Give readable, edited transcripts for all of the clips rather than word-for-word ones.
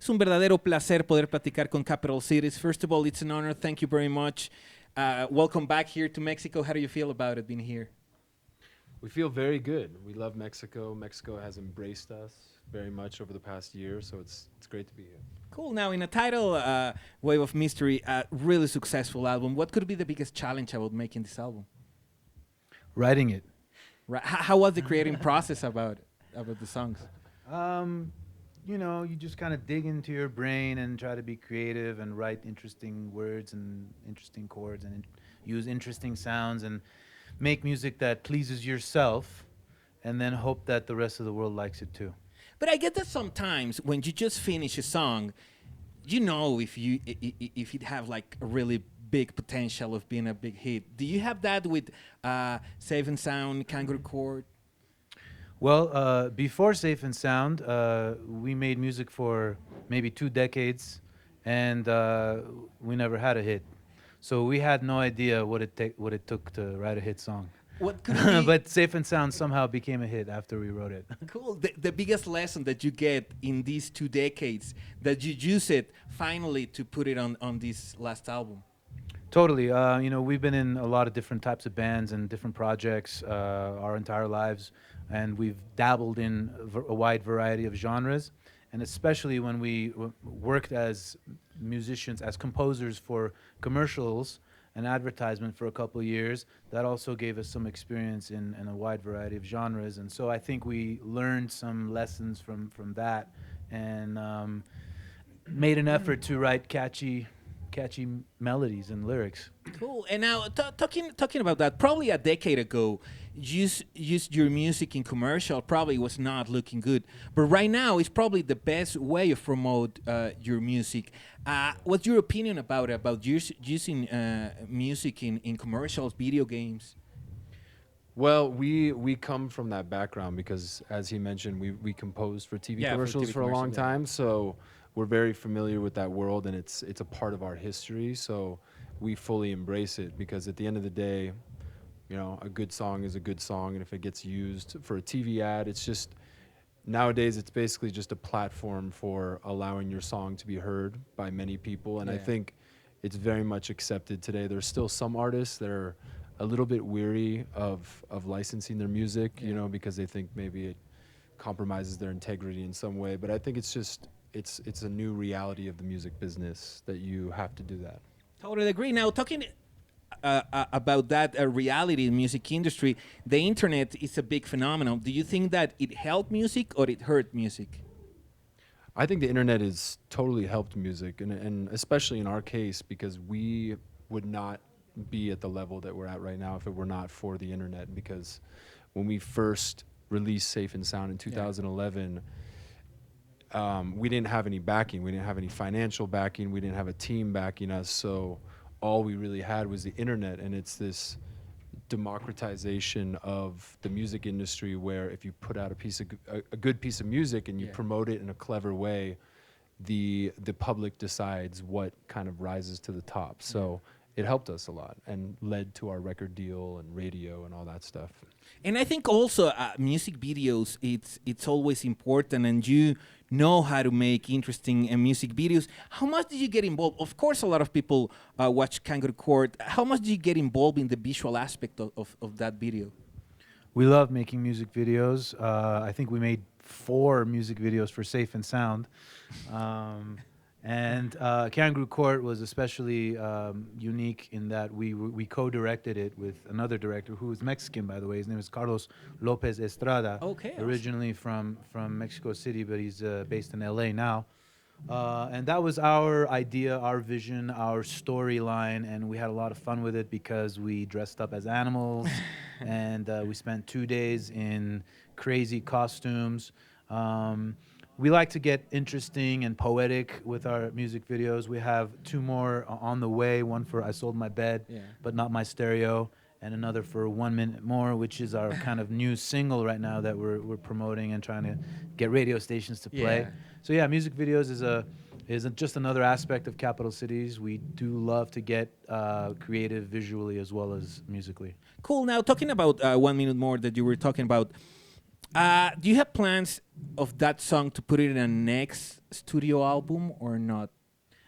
Es un verdadero placer poder platicar con Capital Cities. First of all, it's an honor. Thank you very much. Welcome back here to Mexico. How do you feel about it being here? We feel very good. We love Mexico. Mexico has embraced us very much over the past year, so it's great to be here. Cool. Now, in a title, Wave of Mystery, a really successful album. What could be the biggest challenge about making this album? Writing it. Right. How was the creating process about the songs? You just kind of dig into your brain and try to be creative and write interesting words and interesting chords and use interesting sounds and make music that pleases yourself and then hope that the rest of the world likes it too. But I get that sometimes when you just finish a song, you know if it have like a really big potential of being a big hit. Do you have that with Safe and Sound, Kangaroo Court? Well, before Safe and Sound, we made music for maybe 2 decades, and we never had a hit. So we had no idea what it took to write a hit song. What could it be? But Safe and Sound somehow became a hit after we wrote it. Cool. The biggest lesson that you get in these 2 decades that you use it finally to put it on this last album. Totally. We've been in a lot of different types of bands and different projects our entire lives, and we've dabbled in a wide variety of genres. And especially when we worked as musicians, as composers for commercials and advertisement for a couple of years, that also gave us some experience in a wide variety of genres. And so I think we learned some lessons from that and made an effort to write catchy melodies and lyrics. Cool. And now talking about that, probably a decade ago, used your music in commercial probably was not looking good, but right now it's probably the best way of promote your music. What's your opinion about using music in commercials, video games? Well, we come from that background because, as he mentioned, we composed for TV commercials for a long time, so we're very familiar with that world, and it's a part of our history, so we fully embrace it because at the end of the day, a good song is a good song, and if it gets used for a TV ad, it's just, nowadays it's basically just a platform for allowing your song to be heard by many people, and I think it's very much accepted today. There's still some artists that are a little bit weary of licensing their music, because they think maybe it compromises their integrity in some way, but I think it's just, it's a new reality of the music business that you have to do that. Totally agree. Now, talking about that reality in the music industry, the internet is a big phenomenon. Do you think that it helped music or it hurt music? I think the internet has totally helped music, and especially in our case, because we would not be at the level that we're at right now if it were not for the internet, because when we first released Safe and Sound in 2011, we didn't have any backing. We didn't have any financial backing. We didn't have a team backing us. So all we really had was the internet. And it's this democratization of the music industry where if you put out a good piece of music and you promote it in a clever way, the public decides what kind of rises to the top. So it helped us a lot and led to our record deal and radio and all that stuff. And I think also music videos, it's always important, and you know how to make interesting music videos. How much did you get involved? Of course, a lot of people watch Kangaroo Court. How much did you get involved in the visual aspect of that video? We love making music videos. I think we made 4 music videos for Safe and Sound. And Kangaroo Court was especially unique in that we co-directed it with another director who is Mexican, by the way. His name is Carlos Lopez Estrada. Okay. Originally from Mexico City, but he's based in LA now. And that was our idea, our vision, our storyline, and we had a lot of fun with it because we dressed up as animals and we spent 2 days in crazy costumes. We like to get interesting and poetic with our music videos. We have 2 more on the way, one for I Sold My Bed, but Not My Stereo, and another for 1 Minute More, which is our kind of new single right now that we're promoting and trying to get radio stations to play. So yeah, music videos is just another aspect of Capital Cities. We do love to get creative visually as well as musically. Cool. Now, talking about 1 Minute More that you were talking about, Do you have plans of that song to put it in a next studio album or not?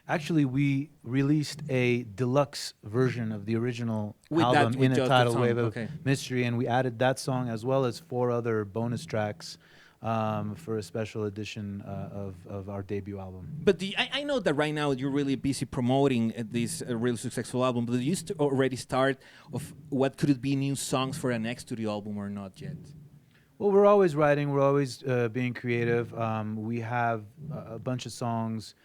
Actually, we released a deluxe version of the original With that, album with in a just the tidal song, wave of okay. mystery, and we added that song as well as 4 other bonus tracks for a special edition of our debut album. But I know that right now you're really busy promoting this really successful album. But do you already start of what could it be new songs for a next studio album or not yet? Well, we're always writing. We're always being creative. We have a bunch of songs,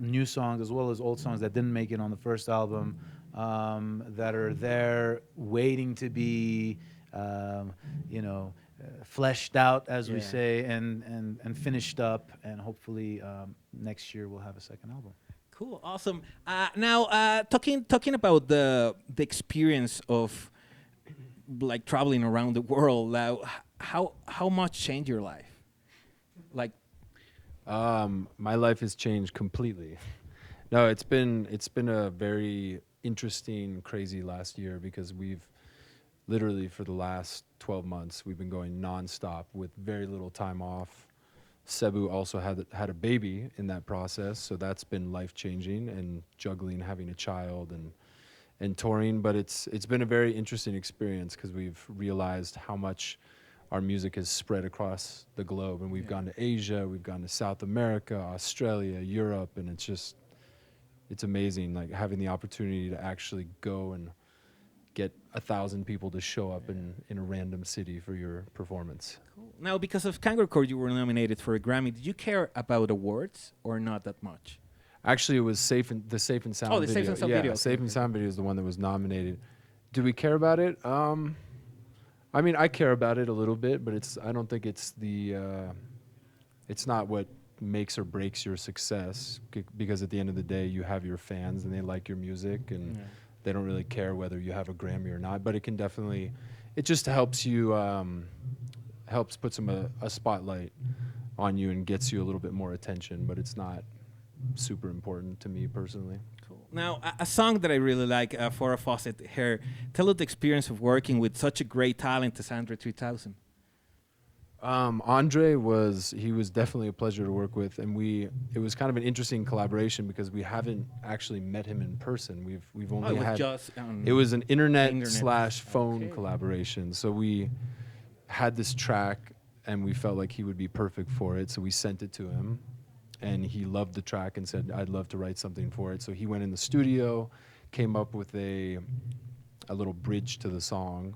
new songs, as well as old songs that didn't make it on the first album, that are there waiting to be, fleshed out, as we say, and finished up. And hopefully next year we'll have a second album. Cool, awesome. Now, talking about the experience of like traveling around the world, how much changed your life? Like, My life has changed completely. No, it's been a very interesting, crazy last year because we've literally for the last 12 months we've been going nonstop with very little time off. Cebu also had a baby in that process, so that's been life changing, and juggling having a child and touring. But it's been a very interesting experience because we've realized how much our music has spread across the globe, and we've gone to Asia, we've gone to South America, Australia, Europe, and it's amazing, like having the opportunity to actually go and get 1,000 people to show up in a random city for your performance. cool. Now, because of Kangaroo Court, you were nominated for a Grammy. Did you care about awards or not that much? Actually, it was the Safe and Sound Oh, the video. Safe and Sound yeah, video. Safe and Sound video is the one that was nominated. Do we care about it? I mean, I care about it a little bit, but I don't think it's it's not what makes or breaks your success, because at the end of the day, you have your fans and they like your music, and they don't really care whether you have a Grammy or not. But it can definitely, it just helps you, helps put a spotlight on you and gets you a little bit more attention, but it's not super important to me personally. Cool. Now, a song that I really like, for a Fawcett here, tell us the experience of working with such a great talent as Andre 3000. Andre was definitely a pleasure to work with, and it was kind of an interesting collaboration because we haven't actually met him in person. We've only had it was an internet/phone collaboration. So we had this track and we felt like he would be perfect for it. So we sent it to him, and he loved the track and said, "I'd love to write something for it." So he went in the studio, came up with a little bridge to the song,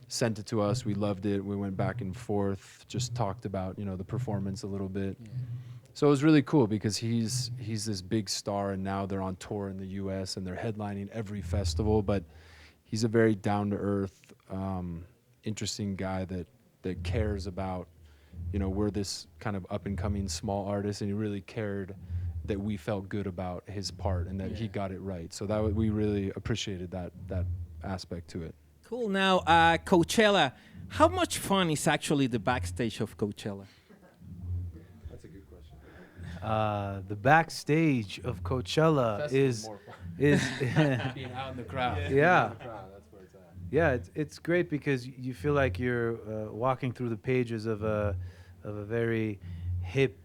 sent it to us. We loved it. We went back and forth, just talked about, the performance a little bit. Yeah. So it was really cool because he's this big star, and now they're on tour in the US and they're headlining every festival, but he's a very down-to-earth, interesting guy that cares about, we're this kind of up-and-coming small artist, and he really cared that we felt good about his part and that he got it right. So we really appreciated that aspect to it. Cool. Now, Coachella. How much fun is actually the backstage of Coachella? That's a good question. The backstage of Coachella is being out in the crowd. Yeah. That's where it's at. Yeah, it's great because you feel like you're walking through the pages of a very hip,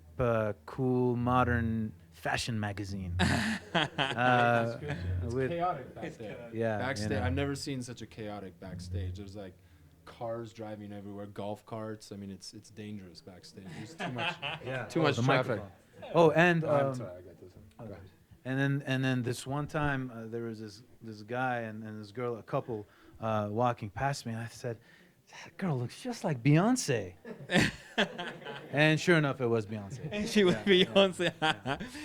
cool, modern fashion magazine. It's chaotic backstage. Yeah, backstage. I've never seen such a chaotic backstage. There's like cars driving everywhere, golf carts. I mean, it's dangerous backstage. There's too much traffic. Oh, and I'm sorry, I got this one. okay. And then this one time there was this guy and this girl, a couple, walking past me, and I said, "That girl looks just like Beyonce." And sure enough, it was Beyonce. And she was Beyonce.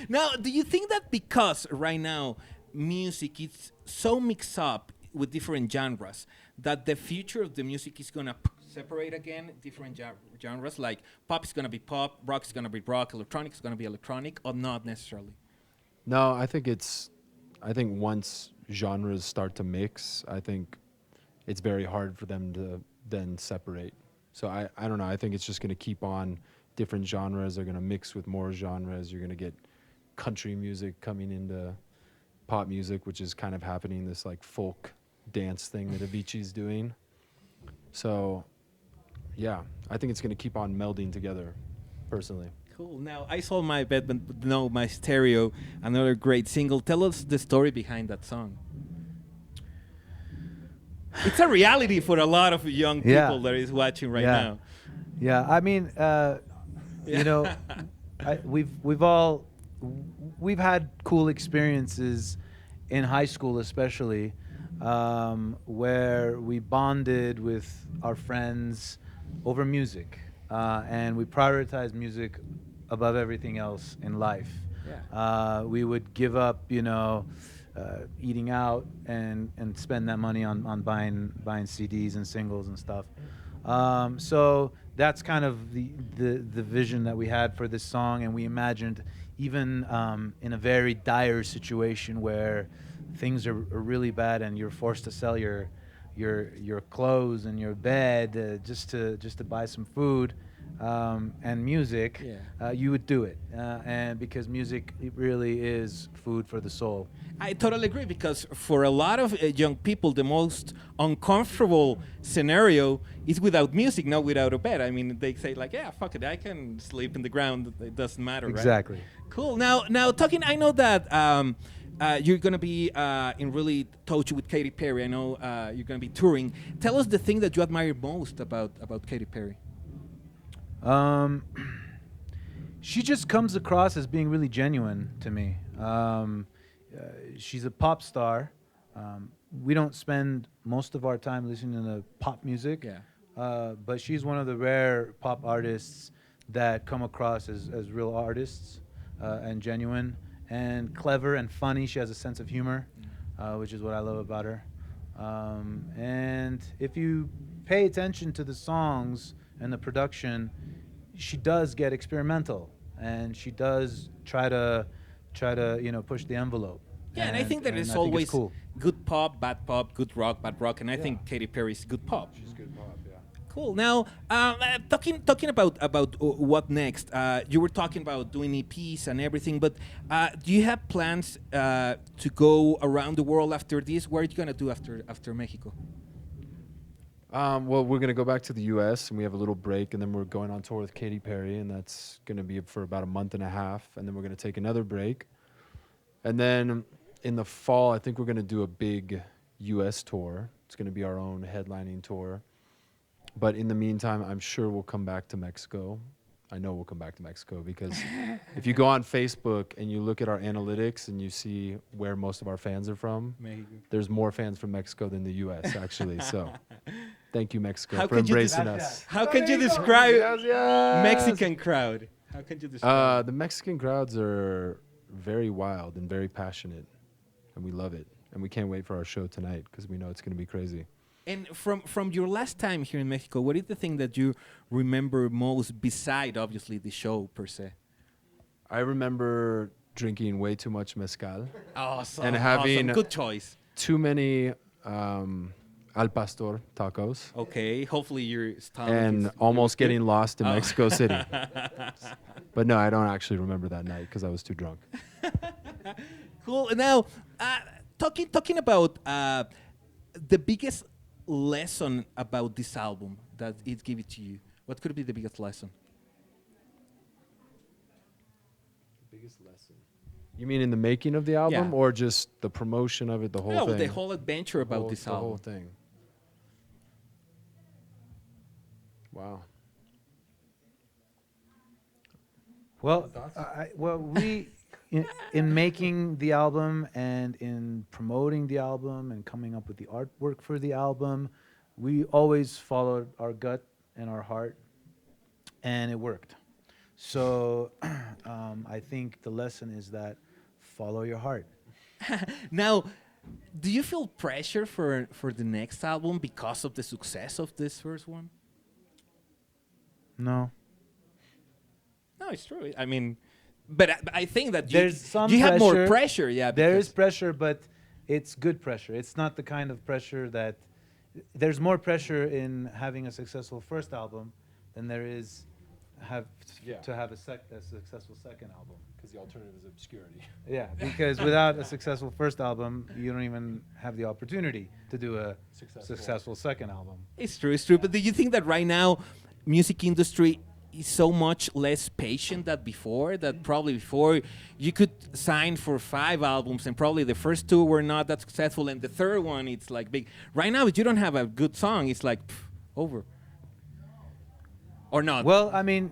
Now, do you think that because right now music is so mixed up with different genres that the future of the music is going to separate again different genres? Like pop is going to be pop, rock is going to be rock, electronic is going to be electronic, or not necessarily? No, I think once genres start to mix, I think it's very hard for them to then separate. So I don't know. I think it's just going to keep on. Different genres are going to mix with more genres. You're going to get country music coming into pop music, which is kind of happening, this like folk dance thing that Avicii's doing. So yeah, I think it's going to keep on melding together, personally. Cool. Now, I Sold My Bed, but no, My Stereo, another great single. Tell us the story behind that song. It's a reality for a lot of young Yeah. people that is watching right Yeah. now. Yeah, I mean, you know, we've had cool experiences in high school, especially, where we bonded with our friends over music, and we prioritized music above everything else in life. Yeah. We would give up, eating out and spend that money on buying CDs and singles and stuff. So that's kind of the vision that we had for this song, and we imagined even in a very dire situation where things are really bad and you're forced to sell your clothes and your bed just to buy some food and music. Yeah. You would do it, and because music, it really is food for the soul. I totally agree, because for a lot of young people, the most uncomfortable scenario is without music, not without a bed. I mean, they say like, "Yeah, fuck it, I can sleep in the ground. It doesn't matter." Exactly. Right? Cool. Now talking. I know that you're gonna be in really touch with Katy Perry. I know you're gonna be touring. Tell us the thing that you admire most about Katy Perry. She just comes across as being really genuine to me. She's a pop star. We don't spend most of our time listening to pop music. Yeah. But she's one of the rare pop artists that come across as real artists and genuine and clever and funny. She has a sense of humor, which is what I love about her. And if you pay attention to the songs and the production, she does get experimental, and she does try to push the envelope. Yeah, and I think that it's always cool. Good pop, good rock, bad rock, and I think Katy Perry's good pop. She's good pop, yeah. Cool. Now, talking about what next? You were talking about doing EPs and everything, but do you have plans to go around the world after this? What are you gonna do after Mexico? Well, we're going to go back to the U.S., and we have a little break, and then we're going on tour with Katy Perry, and that's going to be for about a month and a half, and then we're going to take another break. And then in the fall, I think we're going to do a big U.S. tour. It's going to be our own headlining tour. But in the meantime, I'm sure we'll come back to Mexico. I know we'll come back to Mexico, because if you go on Facebook and you look at our analytics and you see where most of our fans are from, there's more fans from Mexico than the U.S., actually. So thank you, Mexico, for embracing us. How can you describe Mexican crowd? How can you describe the Mexican crowds are very wild and very passionate, and we love it. And we can't wait for our show tonight, because we know it's going to be crazy. And from your last time here in Mexico, what is the thing that you remember most, beside obviously the show per se? I remember drinking way too much mezcal. Awesome. And having good choice. Too many al pastor tacos. Okay, hopefully your stomach and is almost good. getting lost in Mexico City. But no, I don't actually remember that night because I was too drunk. Cool. Now, talking about the biggest lesson about this album that it gave it to you, what could be the biggest lesson? The biggest lesson? You mean in the making of the album, Yeah. or just the promotion of it, the whole thing? The whole adventure about this album. The whole thing. Wow. Well, we in making the album and in promoting the album and coming up with the artwork for the album, we always followed our gut and our heart, and it worked. So I think the lesson is that follow your heart. Now, do you feel pressure for the next album because of the success of this first one? No. No, it's true. I mean, but I think that There's some you have more pressure. pressure, yeah. There is because- pressure, but it's good pressure. It's not the kind of pressure that... There's more pressure in having a successful first album than there is to have a successful second album. Because the alternative is obscurity. Yeah, because without a successful first album, you don't even have the opportunity to do a successful second album. It's true, it's true. But do you think that right now music industry is so much less patient than before. That probably before you could sign for 5 albums, and probably the first 2 were not that successful, and the third one it's like big. Right now, if you don't have a good song, it's like over or not. Well, I mean,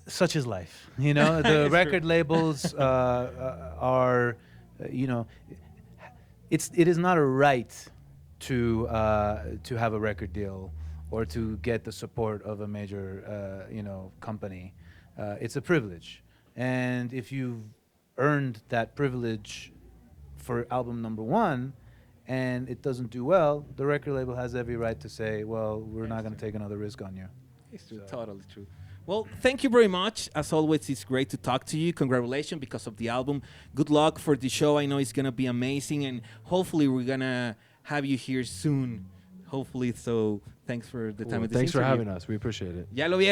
such is life. You know, the record labels are, you know, it is not a right to have a record deal or to get the support of a major, you know, company. It's a privilege, and if you've earned that privilege for album number 1, and it doesn't do well, the record label has every right to say, well, we're not going to take another risk on you. It's true, totally true. Well, thank you very much. As always, it's great to talk to you. Congratulations because of the album. Good luck for the show. I know it's going to be amazing, and hopefully we're going to have you here soon. Hopefully, so thanks for the time of this Thanks interview. for having us. We appreciate it. Ya lo vieron.